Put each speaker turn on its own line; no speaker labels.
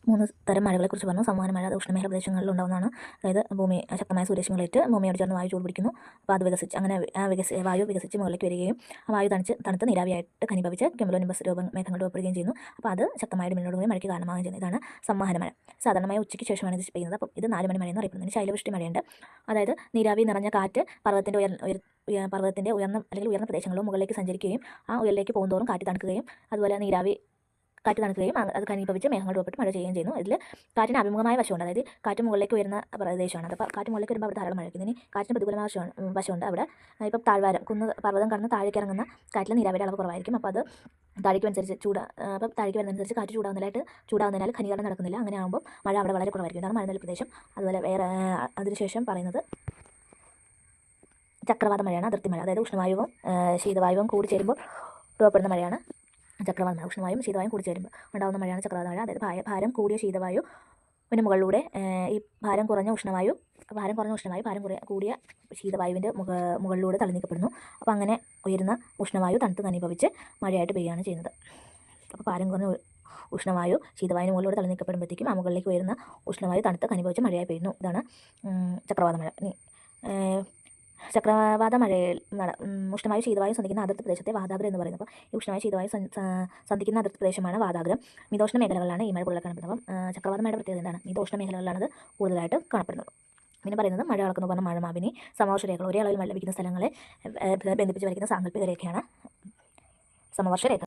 3 തരം മഴകളെക്കുറിച്ച് പറഞ്ഞു. സംവഹന മഴ അത് ഉഷ്ണമേഖല പ്രദേശങ്ങളിൽ ഉണ്ടാകുന്നതാണ്. അതായത് ശക്തമായ സൂര്യരശ്മികളേറ്റ് ഭൂമിയോട് ചേർന്ന് വായു ചൂടുപിടിക്കുന്നു. അപ്പോൾ അത് വികസിച്ച് അങ്ങനെ വായു വികസിച്ച് മുകളിലേക്ക് വരികയും ആ വായു തണുത്ത് നീരാവിയായിട്ട് ഘനീഭവിച്ച് ക്യുമുലോനിംബസ് മേഘങ്ങൾ രൂപപ്പെടുകയും ചെയ്യുന്നു. അപ്പോൾ അത് ശക്തമായ ഇടിമിന്നലോടുകൂടി മഴയ്ക്ക് കാരണമാകുകയും ചെയ്യുന്നു. ഇതാണ് സംവഹന മഴ. സാധാരണമായി ഉച്ചയ്ക്ക് ശേഷമാണ് ഇത് പെയ്യുന്നത്. അപ്പോൾ ഇത് 4 മണി മഴയെന്ന് അറിയപ്പെടുന്നു. ഇനി ശൈലവൃഷ്ടി മഴയുണ്ട്. അതായത് നീരാവി നിറഞ്ഞ കാറ്റ് പർവ്വതത്തിൻ്റെ ഉയർന്ന പ്രദേശങ്ങളിലും മുകളിലേക്ക് സഞ്ചരിക്കുകയും ആ ഉയരിലേക്ക് പോകുന്തോറും കാറ്റ് തണുക്കുകയും അതുപോലെ കാറ്റ് തണുക്കുകയും അത് ഘനീഭവിച്ച് മേഘങ്ങൾ രൂപപ്പെട്ട് മഴ ചെയ്യുകയും ചെയ്യുന്നു. ഇതിൽ കാറ്റിന് അഭിമുഖമായ വശമുണ്ട്. അതായത് കാറ്റ് മുകളിലേക്ക് വരുന്ന പ്രദേശമാണ്. അപ്പോൾ കാറ്റ് മുകളിലേക്ക് വരുമ്പോൾ അവിടെ ധാരാളം മഴ വയ്ക്കുന്നു. ഇനി കാറ്റിന് പ്രതികൂലമായ വശമുണ്ട്. അവിടെ ഇപ്പോൾ താഴ്വാരം പർവ്വതം കടന്ന് താഴേക്ക് ഇറങ്ങുന്ന കാറ്റിൽ നീരാവിയുടെ അളവ് കുറവായിരിക്കും. അപ്പോൾ അത് താഴേക്ക് വരുന്നതനുസരിച്ച് കാറ്റ് ചൂടാകുന്നതിനാൽ ഘനീകരണം നടക്കുന്നില്ല. അങ്ങനെ ആകുമ്പോൾ മഴ അവിടെ വളരെ കുറവായിരിക്കും. ഇതാണ് മഴനില പ്രദേശം. അതുപോലെ അതിനുശേഷം പറയുന്നത് ചക്രവാത മഴയാണ്. അതിർത്തി മഴ. അതായത് ഉഷ്ണവായുവും ശീതവായുവും കൂടി ചേരുമ്പോൾ രൂപപ്പെടുന്ന മഴയാണ് ചക്രവാത മഴ. ഉഷ്ണവായും ശീതവായും കൂടി ചേരുമ്പോൾ ഉണ്ടാകുന്ന മഴയാണ് ചക്രവാത മഴ. അതായത് ഭാരം കൂടിയ ശീതവായു പിന്നെ മുകളിലൂടെ ഈ ഭാരം കുറഞ്ഞ ഉഷ്ണവായു ഭാരം കൂടിയ ശീതവായുവിൻ്റെ മുകളിലൂടെ തള്ളിനീക്കപ്പെടുന്നു. അപ്പോൾ അങ്ങനെ ഉയരുന്ന ഉഷ്ണവായു തണുത്ത് ഘനീഭവിച്ച് മഴയായിട്ട് പെയ്യുകയാണ് ചെയ്യുന്നത്. അപ്പോൾ ഭാരം കുറഞ്ഞ ഉഷ്ണവായു ശീതവായുവിന് മുകളിലൂടെ തള്ളിനീക്കപ്പെടുമ്പോഴത്തേക്കും ആ മുകളിലേക്ക് ഉയരുന്ന ഉഷ്ണവായു തണുത്ത് ഘനീഭവിച്ച് മഴയായി പെയ്യുന്നു. ഇതാണ് ചക്രവാത മഴ. ഇനി ചക്രവാത മഴയിൽ ഉഷ്ണവായു ശീതവായു സന്ധിക്കുന്ന അതിർത്തി പ്രദേശത്തെ വാതാഗ്രം എന്ന് പറയുന്നത്. അപ്പോൾ ഈ ഉഷ്ണവായു ശീതവായു സന്ധിക്കുന്ന അതിർത്തി പ്രദേശമാണ് വാതാഗ്രം. മിതോഷ്ണ മേഖലകളിലാണ് ഈ മഴ കൂടുതൽ കാണപ്പെടുന്നത്. അപ്പം ചക്രവാത മഴയുടെ പ്രത്യേകത എന്താണ്? മിതോഷ്ണ മേഖലകളിലാണത് കൂടുതലായിട്ട് കാണപ്പെടുന്നത്. പിന്നെ പറയുന്നത് മഴ അളക്കുന്നു പറഞ്ഞ മഴമാപിനി സമവർഷ രേഖകൾ. ഒരേ അളവിൽ മഴ ലഭിക്കുന്ന സ്ഥലങ്ങളെ ബന്ധിപ്പിച്ച് വരയ്ക്കുന്ന സാങ്കല്പിക രേഖയാണ് സമവർഷ രേഖ.